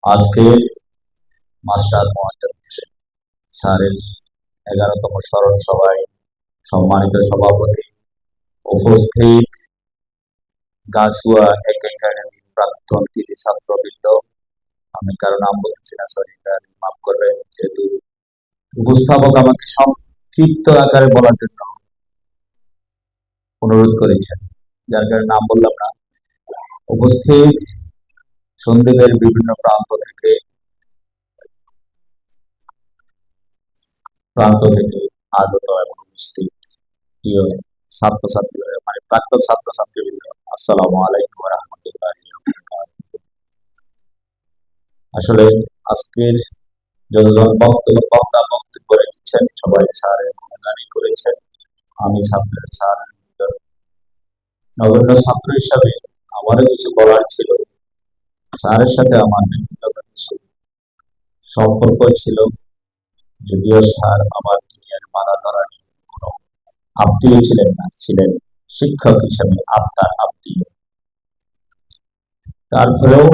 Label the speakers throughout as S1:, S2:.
S1: আজকে মাস্টার মোহাম্মদ স্যারের 11তম স্মরণ সভায় সম্মানিত সভাপতি, উপস্থিত গাছুয়া এক একাডেমির প্রাক্তন কৃতি ছাত্রবৃন্দ, আমি কারো নাম বলতেছি না, সরি, মাফ করবেন, যেহেতু উপস্থাপক আমাকে সংক্ষিপ্ত আকারে বলার জন্য অনুরোধ করেছেন, যার কারণে নাম বললাম না। উপস্থিত সন্দ্বীপের বিভিন্ন প্রান্ত থেকে আগত এবং উপস্থিত প্রিয় ছাত্রছাত্রী, মানে প্রাক্তন ছাত্রছাত্রীবৃন্দ, আসসালামু আলাইকুম ওয়া রাহমাতুল্লাহি ওয়া বারাকাতুহু। আসলে আজকের যতজন বক্তব্য রেখেছেন সবাই স্যারের গুণগানই করেছেন। আমি স্যার নগণ্য ছাত্র হিসাবে আমারও কিছু বলার ছিল। স্যারের সাথে আমার ব্যক্তিগত কিছু সম্পর্ক ছিল, যদিও স্যার আমার দুনিয়ার মানা ধরার কোনো আত্মীয় ছিলেন না, ছিলেন শিক্ষক হিসেবে আত্মার আত্মীয়। তারপরেও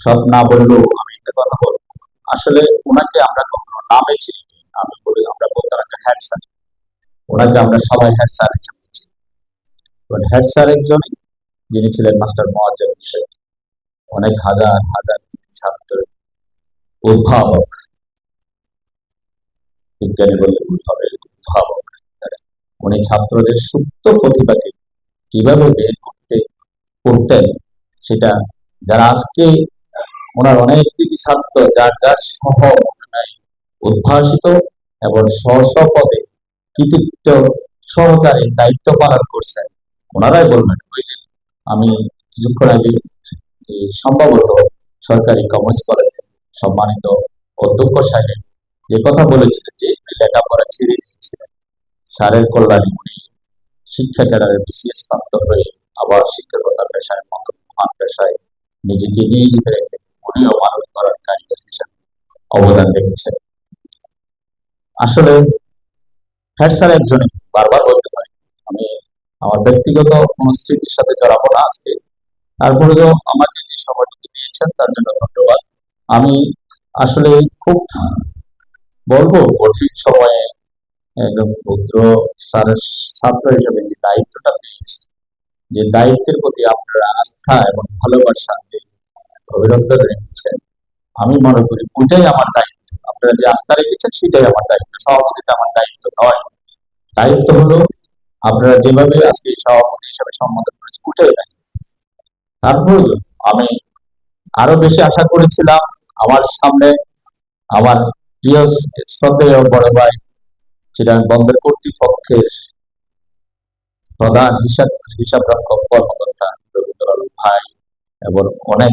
S1: সব না বললেও আমি একটা কথা বলবো, আসলে ওনাকে আমরা কখনো নামে চিনি, আমি বলি আমরা বলতাম একটা হেড স্যার, ওনাকে আমরা সবাই হেড স্যার হিসেবে চিনি। হেড স্যার একজনই, যিনি ছিলেন মাস্টার মোয়াজ্জেম হোসেন, অনেক হাজার হাজার ছাত্রের উদ্ভাবক, বিজ্ঞানী বললে ভুল হবে, উদ্ভাবক। উনি ছাত্রদের সুপ্ত প্রতিভাকে কিভাবে বের করতেন সেটা, যারা আজকে ওনার অনেক কৃতি ছাত্র যার যার সহ উদ্ভাসিত এবং স্ব পদে কৃতিত্ব সহকারে দায়িত্ব পালন করছেন, ওনারাই বলবেন। ওই যে আমি কিছুক্ষণ আগে সম্ভবত সরকারি কমার্স কলেজে সম্মানিত অধ্যক্ষ সাহেব যে কথা বলেছিলেন যে লেখাপড়া ছেড়ে দিয়েছিলেন, স্যারের কল্যাণে উনি শিক্ষা ক্যাডারে বিসিএস প্রাপ্ত হয়ে আবার শিক্ষকতার পেশায় মতো মহান পেশায় নিজেকে নিয়োজিত রেখে উনিও মানব করার কারিগর হিসাবে অবদান রেখেছেন। আসলে হেড স্যার একজনই, বারবার বলতে পারি, আমি আমার ব্যক্তিগত কোন স্মৃতির সাথে জড়াবো না আজকে। তারপরেও আমাকে যে সময়টুকু দিয়েছেন তার জন্য ধন্যবাদ। আমি আসলে খুব বলবো কঠিন সময়ে একদম ক্ষুদ্র স্যারের ছাত্র হিসেবে যে দায়িত্বটা পেয়েছি, যে দায়িত্বের প্রতি আপনারা আস্থা এবং ভালোবাসা যে অভিনন্দন রেখেছেন, আমি মনে করি ওইটাই আমার দায়িত্ব। আপনারা যে আস্থা রেখেছেন সেটাই আমার দায়িত্ব, সভাপতিটা আমার দায়িত্ব নয়। দায়িত্ব হলো আপনারা যেভাবে আজকে সভাপতি হিসাবে সম্বোধন করেছেন ওটাই দায়িত্ব। তারপরে আমি আরো বেশি আশা করেছিলাম আমার সামনে আমার প্রিয় শ্রদ্ধেয় বড় ভাই চিরাং বন্দর কর্তৃপক্ষের প্রধান হিসাব রক্ষক কর্মকর্তা রবীন্দ্রনাথ ভাই এবং অনেক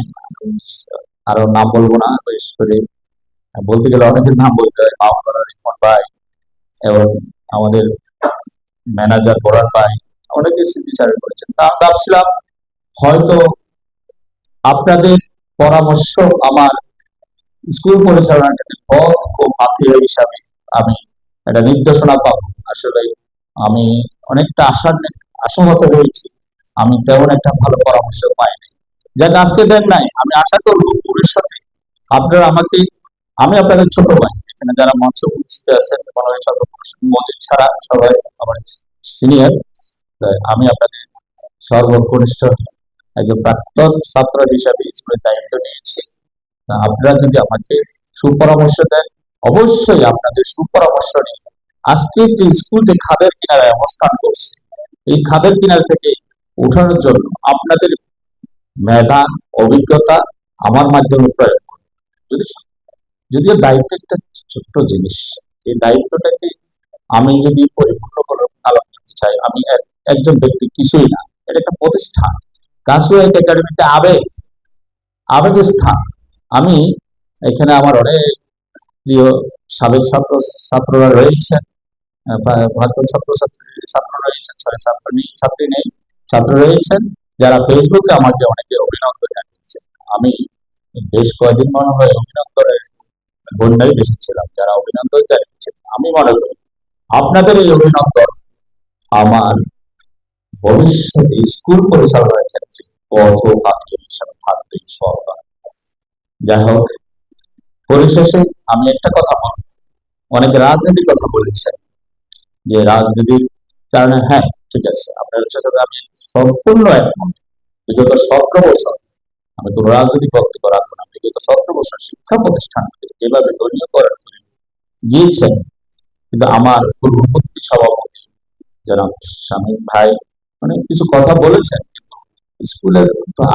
S1: আরো নাম বলবো না, বিশেষ করে বলতে গেলে অনেকের নাম বলতে হয়, মাফ করার রিপন ভাই এবং আমাদের ম্যানেজার বরান ভাই, অনেকে স্মৃতিচারণ করেছেন। তা আমি ভাবছিলাম হয়তো আপনাদের পরামর্শ আমার স্কুল পরিচালনার ক্ষেত্রে পথ ও পাথেয় হিসাবে আমি একটা নির্দেশনা পাবো। আসলে আমি অনেকটা আশাহত হয়েছি, আমি তেমন একটা ভালো পরামর্শ পাইনি। যাক, আজকে দেন নাই, আমি আশা করবো ভবিষ্যতে আপনারা আমাকে, আমি আপনাদের ছোট ভাই, এখানে যারা মঞ্চ উপস্থিত আছেন মনে হয় মজিদ ছাড়া সবাই আমার সিনিয়র, আমি আপনাদের সর্বকনিষ্ঠ একজন প্রাক্তন ছাত্র হিসাবে স্কুলের দায়িত্ব নিয়েছি। আপনারা যদি আমাকে সুপরামর্শ দেন, অবশ্যই আপনাদের সুপরামর্শ নিয়ে আজকে যে স্কুল যে খাদের কিনারায় অবস্থান করছে, এই খাদের কিনার থেকে উঠানোর জন্য আপনাদের মেধা, অভিজ্ঞতা আমার মাধ্যমে প্রয়োগ করুন। যদি যদিও দায়িত্ব একটা ছোট্ট জিনিস, এই দায়িত্বটাকে আমি যদি পরিপূর্ণ করে পালন করতে চাই, আমি একজন ব্যক্তি কিছুই না, এটা একটা প্রতিষ্ঠান। গাছুয়া একাডেমিতে আবেগের স্থান। আমি এখানে আমার অনেক প্রিয় সাবেক ছাত্ররা রয়েছেন, প্রাক্তন ছাত্র রয়েছেন, সরি ছাত্রী নেই, ছাত্র রয়েছেন, যারা ফেসবুকে আমাকে অনেকে অভিনন্দন জানিয়েছেন। আমি বেশ কয়েকদিন মনে হয় অভিনন্দনের বন্যায় বেশি ছিলাম, যারা অভিনন্দন জানিয়েছেন। আমি মনে করি আপনাদের এই অভিনন্দন আমার ভবিষ্যতে স্কুল পরিচালনার ক্ষেত্রে পথ ও পাথেয় হিসাবে থাকবে সরকার। যাই হোক, পরিশেষে আমি একটা কথা বলবো, অনেকে রাজনীতির কথা বলেছেন যে রাজনীতির কারণে, হ্যাঁ ঠিক আছে, আপনার সাথে আমি সম্পূর্ণ একমত। বিগত 17 বছর আমি কোনো রাজনৈতিক বক্তব্য রাখবো না, বিগত 17 বছর শিক্ষা প্রতিষ্ঠানকে যেভাবে দলীয়করণ করে গিয়েছেন, কিন্তু আমার পূর্ববর্তী সভাপতি জনাব শামীম ভাই অনেক কিছু কথা বলেছেন, কিন্তু স্কুলের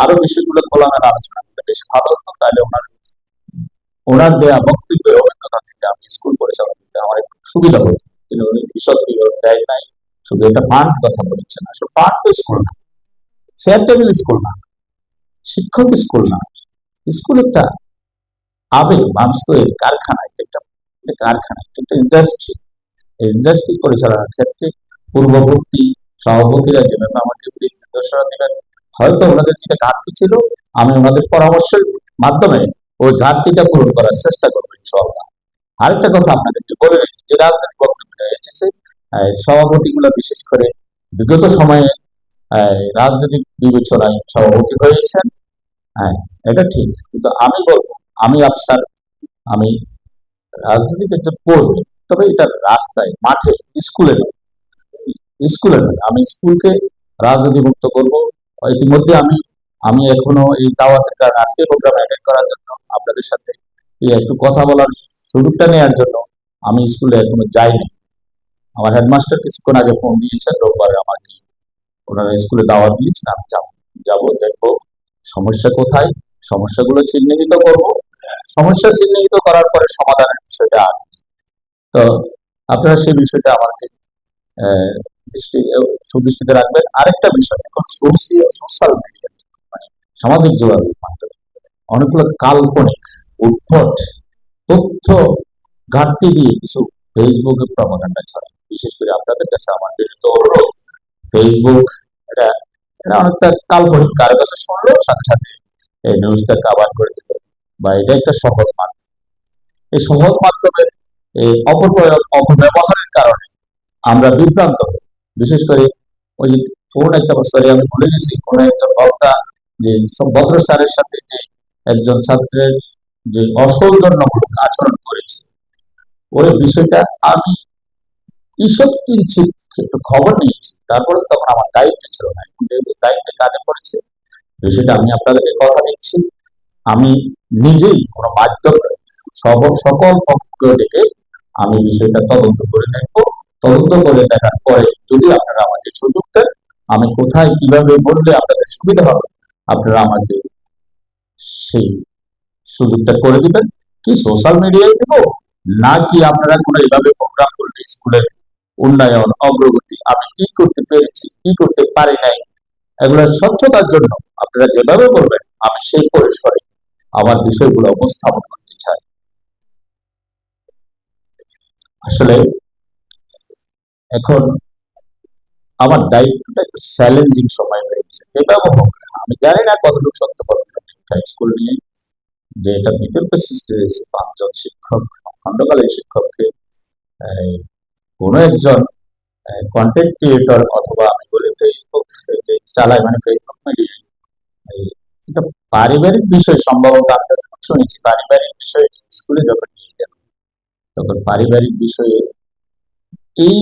S1: আরো বিষয়গুলো খোলামেলা আলোচনা করতে বেশ ভালো হতো। তাহলে ওনার ওনার দেওয়া বক্তব্যের অভিজ্ঞতা থেকে আমি স্কুল পরিচালনা করতে আমার একটু সুবিধা হতো। কিন্তু উনি বিশদ বিবরণ দেয় নাই, শুধু এটা ফান্ড কথা বলেছেন। আসলে ফান্ড তো স্কুল না, চেয়ার টেবিল স্কুল না, শিক্ষক স্কুল না, স্কুল একটা আবেগ, মানুষ তো এই কারখানা, এটা একটা একটা কারখানা, এটা একটা ইন্ডাস্ট্রি। এই ইন্ডাস্ট্রি পরিচালনার ক্ষেত্রে পূর্ববর্তী সভাপতিরা যেভাবে আমাকে নির্দেশনা দিলেন, হয়তো ওনাদের যেটা ঘাটতি ছিল, আমি ওনাদের পরামর্শের মাধ্যমে ওই ঘাটতিটা পূরণ করার চেষ্টা করবো ইনশাআল্লাহ। আরেকটা কথা আপনাদেরকে বলে রাখি, যে রাজনৈতিক বক্তব্যটা এসেছে, সভাপতিগুলো বিশেষ করে বিগত সময়ে রাজনৈতিক বিবেচনায় সভাপতি হয়েছেন, হ্যাঁ এটা ঠিক, কিন্তু আমি বলবো, আমি আফসার, আমি রাজনীতির একজন কর্মী, তবে এটা রাস্তায় মাঠে স্কুলে নয়, স্কুলে নয়, আমি স্কুলকে রাজনীতি মুক্ত করবো। ইতিমধ্যে আমি আমি এখনো এই দাওয়াতের কারণে, আজকে প্রোগ্রাম অ্যাটেন্ড করার জন্য, আপনাদের সাথে এই একটু কথা বলার সুযোগটা নেওয়ার জন্য আমি স্কুলে এখনো যাইনি। আমার হেডমাস্টার কিছুক্ষণ আগে ফোন দিয়েছেন, রোববার আমাকে ওনারা স্কুলে দাওয়াত দিয়েছেন, আমি যাবো। যাবো, দেখবো সমস্যা কোথায়, সমস্যাগুলো চিহ্নিত করব, সমস্যা চিহ্নিত করার পরে সমাধানের বিষয়টা আসবে। তো আপনারা সেই বিষয়টা আমাকে আহ, দৃষ্টি সুদৃষ্টিতে রাখবেন। আরেকটা বিষয়, এখন সোশ্যাল মিডিয়া মানে সামাজিক যোগাযোগ মাধ্যমে অনেকগুলো কাল্পনিক উদ্ভট তথ্য ঘাটতি দিয়ে কিছু ফেসবুকে প্রপাগান্ডা ছড়ায়। বিশেষ করে আপনাদের কাছে আমার তো অনুরোধ, ফেসবুক এটা এটা অনেকটা কাল্পনিক, কারো কাছে শুনলো সাথে সাথে এই নিউজটা কাভার করে দিল, বা এটা একটা সহজ মাধ্যম। এই সহজ মাধ্যমের এই অপপ্রয়োগ, অপব্যবহারের কারণে আমরা বিভ্রান্ত হই। বিশেষ করে ওই যে কোন একটা বছরে আমি ভুলে গেছি, কোন একটা বক্তা যে ভদ্র স্যারের সাথে যে একজন ছাত্রের যে অসৌজন্যমূলক আচরণ করেছে, ওই বিষয়টা আমি ঈষৎ কিঞ্চিত একটু খবর নিয়েছি, তারপরে তখন আমার দায়িত্ব ছিল না, এখন যেহেতু দায়িত্ব কাঁধে পড়েছে, বিষয়টা আমি আপনাদেরকে কথা দিচ্ছি, আমি নিজেই কোনো মাধ্যম নই, সকল পক্ষ ডেকে আমি বিষয়টা তদন্ত করে দেখবো। তদন্ত করে দেখার পরে যদি আপনারা আমাকে সুযোগ দেন, আমি কোথায় কিভাবে বললে আপনাদের সুবিধা হবে, আপনারা আমাকে সেই সুযোগটা করে দিবেন। কি সোশ্যাল মিডিয়ায় দেবো, নাকি আপনারা কোনো এইভাবে প্রোগ্রাম করলে স্কুলের উন্নয়ন, অগ্রগতি, আমি কি করতে পেরেছি, কি করতে পারি নাই, এগুলোর স্বচ্ছতার জন্য আপনারা যেভাবে বলবেন, আমি সেই পরিসরে আমার বিষয়গুলো উপস্থাপন করতে চাই। আসলে এখন আমার দায়িত্বটা একটু চ্যালেঞ্জিং সময় হয়ে গেছে, যেভাবে হোক, আমি জানি না কতটুকু সত্য কতটুকু মিথ্যা। স্কুল নিয়ে যে এটা বিতর্ক সৃষ্টি হয়েছে, 5 জন শিক্ষক, খণ্ডকালীন শিক্ষককে আহ, কোনো একজন কন্টেন্ট ক্রিয়েটর, অথবা আমি বলি ফেসবুক যে চালায়, মানে ফেসবুক মিডিয়া, এটা পারিবারিক বিষয় সম্ভবত, আমরা যখন শুনেছি পারিবারিক বিষয় স্কুলে যখন নিয়ে গেল, তখন পারিবারিক বিষয়ে এই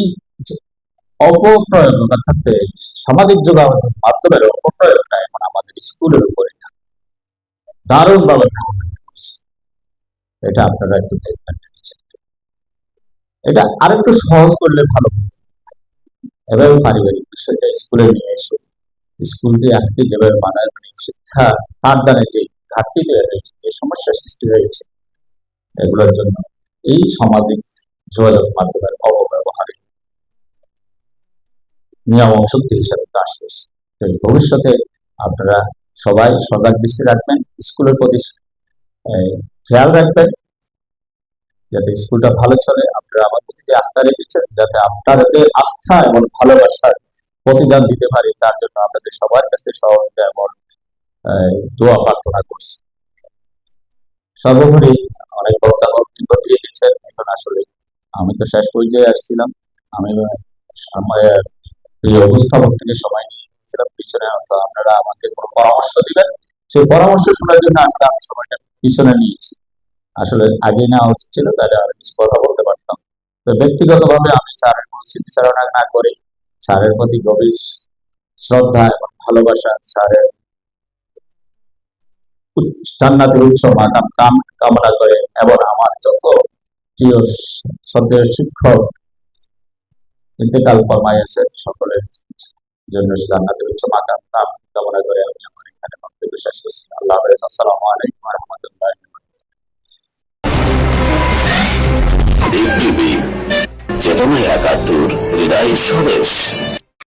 S1: যে অপপ্রয়োগ, অর্থাৎ সামাজিক যোগাযোগ মাধ্যমের অপপ্রয়োগটা এখন আমাদের স্কুলের উপরে দারুণ ভাবে প্রভাবিত করছে। এটা আপনারা একটু দেখবেন, এটা আরেকটু সহজ করলে ভালো হতো। এভাবে পারিবারিক বিষয়টা স্কুলে নিয়ে এসে স্কুলকে আজকে যেভাবে মানায়, মানে শিক্ষা পাঠদানের যে ঘাটতি তৈরি হয়েছে, যে সমস্যার সৃষ্টি হয়েছে, এগুলোর জন্য এই সামাজিক যোগাযোগ মাধ্যমের অপব্যবহারে নিয়ামক শক্তি হিসাবে কাজ করছে। তো ভবিষ্যতে আপনারা সবাই সজাগ দৃষ্টি রাখবেন, স্কুলের প্রতি খেয়াল রাখবেন, যাতে স্কুলটা ভালো চলে। আপনারা আমার প্রতি যে আস্থা রেখেছেন, যাতে আপনাদের আস্থা এবং ভালোবাসার প্রতিদান দিতে পারি, তার জন্য আপনাদের সবার কাছে সহযোগিতা এবং দোয়া প্রার্থনা করছি। সর্বোপরি অনেক বক্তা বক্তব্য দিয়ে গেছেন, এখন আসলে আমি তো শেষ পর্যায়ে আসছিলাম। আমি আমার প্রিয় অবস্থাপক থেকে সময় নিয়েছিলাম পিছনে, তো আপনারা আমাকে কোনো পরামর্শ দিবেন, সেই পরামর্শ শোনার জন্য আসলে আমি সময়টা পিছনে নিয়েছি। আসলে আগে নেওয়া উচিত ছিল, তাহলে আর কিছু কথা বলতে পারতাম। তো ব্যক্তিগতভাবে আমি স্যারের কোনো স্মৃতিচারণা না করে স্যারের প্রতি গভীর শ্রদ্ধা এবং ভালোবাসা, স্যারের জান্নাতের উচ্চ মাকাম কামনা করে, এবং আমার যত প্রিয় শ্রদ্ধেয় শিক্ষক ইন্তেকাল ফরমাইয়াছেন সকলের জন্য জান্নাতের উচ্চ মাকাম কামনা করে আমি আমার এখানে বক্তব্য শেষ করছি। আল্লাহ হাফেজ। আসসালামু আলাইকুম ওয়া রাহমাতুল্লাহি ওয়া বারাকাতুহু।
S2: চেতনায় একাত্তর, হৃদয় স্বদেশ।